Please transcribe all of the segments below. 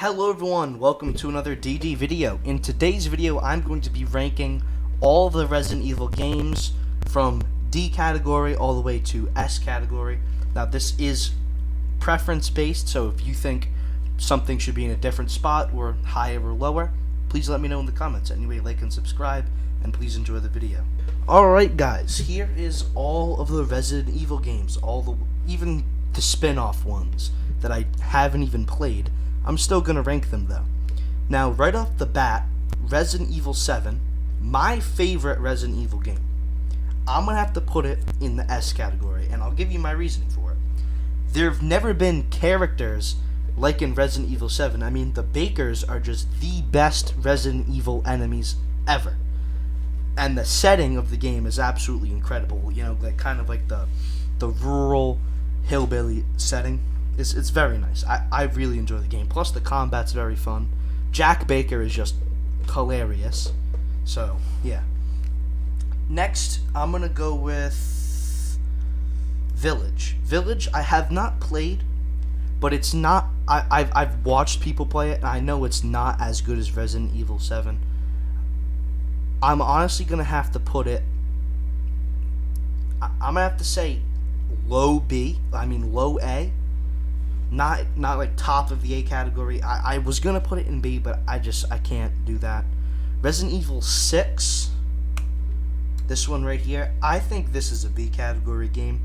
Hello everyone, welcome to another DD video. In today's video, I'm going to be ranking all the Resident Evil games from D category all the way to S category. Now this is preference based, so if you think something should be in a different spot or higher or lower, please let me know in the comments. Anyway, like and subscribe, and please enjoy the video. Alright guys, here is all of the Resident Evil games, even the spin-off ones that I haven't even played. I'm still going to rank them though. Now, right off the bat, Resident Evil 7, my favorite Resident Evil game. I'm going to have to put it in the S category, and I'll give you my reasoning for it. There have never been characters like in Resident Evil 7. I mean, the Bakers are just the best Resident Evil enemies ever. And the setting of the game is absolutely incredible. You know, like kind of like the rural hillbilly setting. It's very nice. I really enjoy the game. Plus, the combat's very fun. Jack Baker is just hilarious. So, yeah. Next, I'm going to go with Village. Village, I have not played, but it's not... I've watched people play it, and I know it's not as good as Resident Evil 7. I'm honestly going to have to put it... I'm going to have to say low A. Not like top of the A category. I was gonna put it in B, but I can't do that. Resident Evil 6. This one right here. I think this is a B category game.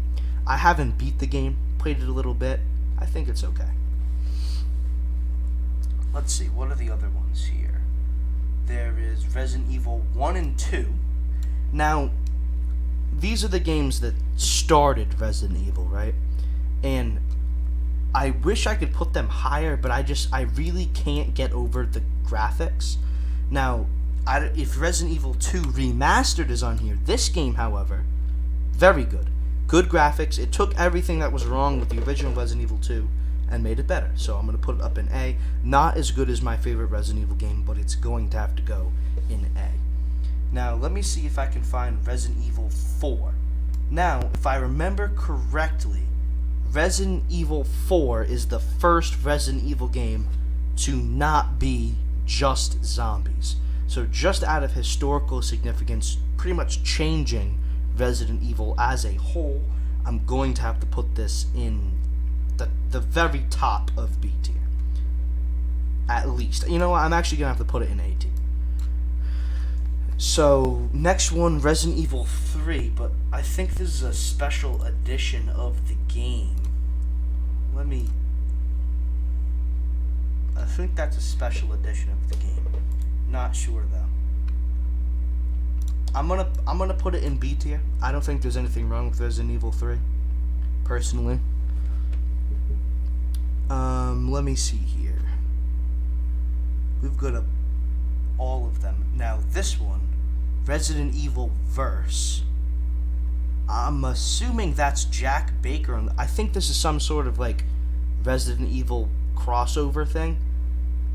I haven't beat the game. Played it a little bit. I think it's okay. Let's see. What are the other ones here? There is Resident Evil 1 and 2. Now, these are the games that started Resident Evil, right? And I wish I could put them higher, but I really can't get over the graphics. Now, if Resident Evil 2 Remastered is on here, this game, however, very good. Good graphics. It took everything that was wrong with the original Resident Evil 2 and made it better. So I'm going to put it up in A. Not as good as my favorite Resident Evil game, but it's going to have to go in A. Now, let me see if I can find Resident Evil 4. Now, if I remember correctly, Resident Evil 4 is the first Resident Evil game to not be just zombies. So just out of historical significance, pretty much changing Resident Evil as a whole, I'm going to have to put this in the very top of B tier. At least. You know what? I'm actually going to have to put it in A tier. So, next one, Resident Evil 3, but I think this is a special edition of the game. I think that's a special edition of the game. Not sure though. I'm gonna put it in B tier. I don't think there's anything wrong with Resident Evil 3, personally. Let me see here. We've got all of them. Now this one, Resident Evil Verse. I'm assuming that's Jack Baker, and I think this is some sort of like Resident Evil crossover thing,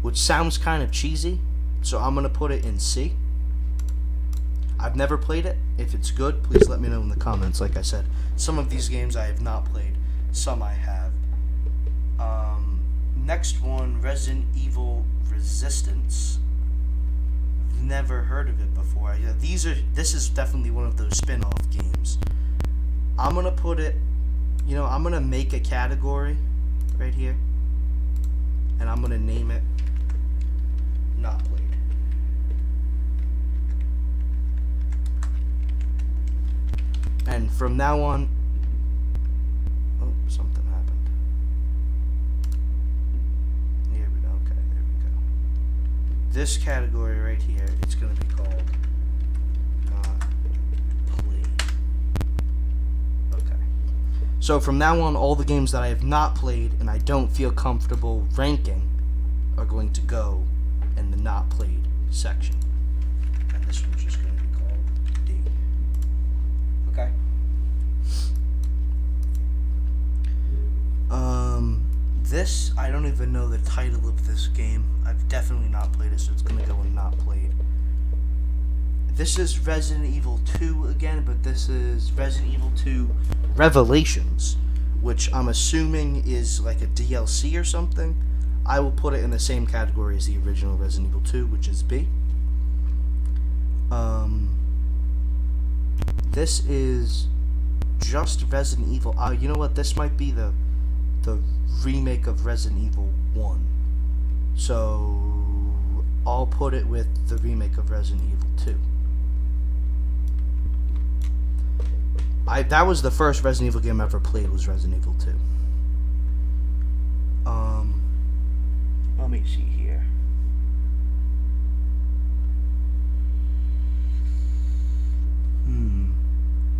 which sounds kind of cheesy, so I'm gonna put it in C. I've never played it. If it's good, please let me know in the comments. Like I said, some of these games I have not played, some I have. Next one, Resident Evil Resistance. Never heard of it before. This is definitely one of those spin-off games. I'm gonna put it, I'm gonna make a category right here, and I'm gonna name it Not Played. And from now on, oh, something happened. Here we go. Okay, there we go. This category right here, it's gonna be called So from now on, all the games that I have not played and I don't feel comfortable ranking are going to go in the not played section. And this one's just going to be called D. Okay. This, I don't even know the title of this game. I've definitely not played it, so it's going to go in not played. This is Resident Evil 2 again, but this is Resident Evil 2 Revelations, which I'm assuming is like a DLC or something. I will put it in the same category as the original Resident Evil 2, which is B. This is just Resident Evil. You know what? This might be the remake of Resident Evil 1. So I'll put it with the remake of Resident Evil 2. That was the first Resident Evil game I ever played, was Resident Evil 2. Let me see here.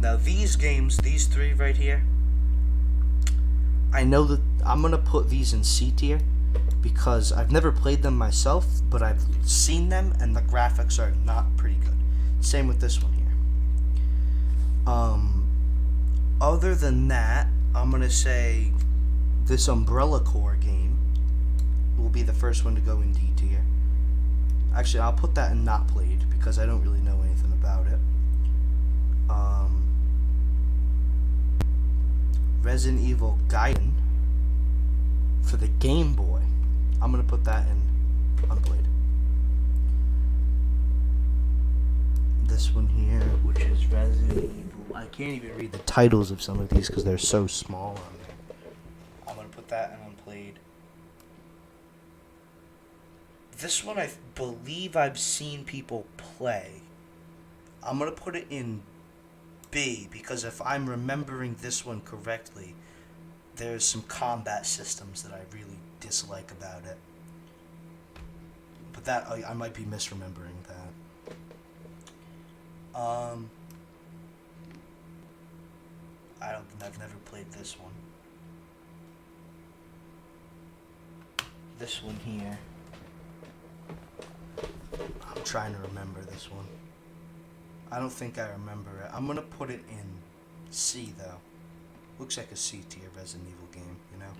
Now these games, these three right here, I know that I'm going to put these in C tier because I've never played them myself, but I've seen them and the graphics are not pretty good. Same with this one here. Other than that, I'm going to say this Umbrella Corps game will be the first one to go in D tier. Actually, I'll put that in not played because I don't really know anything about it. Resident Evil Gaiden for the Game Boy, I'm going to put that in unplayed. This one here, which is Resident Evil, I can't even read the titles of some of these because they're so small on there. I'm going to put that in unplayed. This one I believe I've seen people play. I'm going to put it in B because if I'm remembering this one correctly, there's some combat systems that I really dislike about it. But that, I might be misremembering that. I've never played this one. This one here. I'm trying to remember this one. I don't think I remember it. I'm gonna put it in C though. Looks like a C tier Resident Evil game, you know?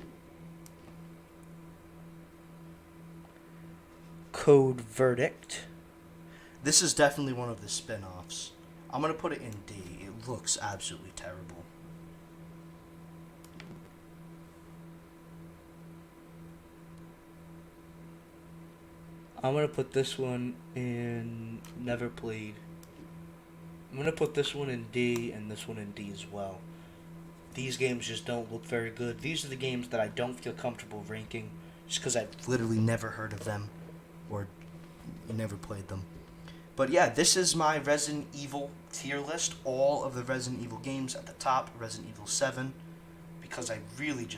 Code Verdict. This is definitely one of the spin-offs. I'm gonna put it in D. It looks absolutely terrible. I'm gonna put this one in never played. I'm going to put this one in D and this one in D as well. These games just don't look very good. These are the games that I don't feel comfortable ranking just because I've literally never heard of them or never played them. But yeah, this is my Resident Evil tier list. All of the Resident Evil games at the top, Resident Evil 7, because I really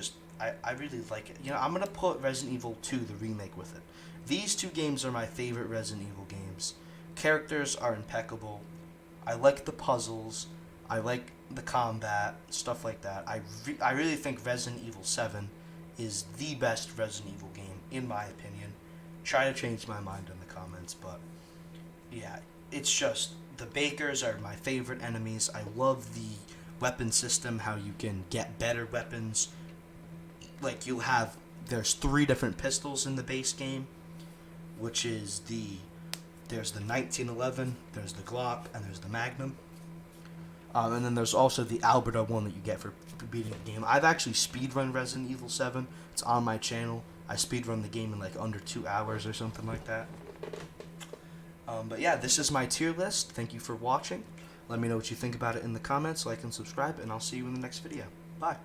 like it. You know, I'm going to put Resident Evil 2, the remake, with it. These two games are my favorite Resident Evil games. Characters are impeccable. I like the puzzles, I like the combat, stuff like that. I really think Resident Evil 7 is the best Resident Evil game, in my opinion. Try to change my mind in the comments, but yeah, it's just, the Bakers are my favorite enemies. I love the weapon system, how you can get better weapons. Like, there's 3 different pistols in the base game, which is there's the 1911, there's the Glock, and there's the Magnum. And then there's also the Alberta one that you get for beating the game. I've actually speedrun Resident Evil 7. It's on my channel. I speedrun the game in like under 2 hours or something like that. But yeah, this is my tier list. Thank you for watching. Let me know what you think about it in the comments. Like and subscribe, and I'll see you in the next video. Bye.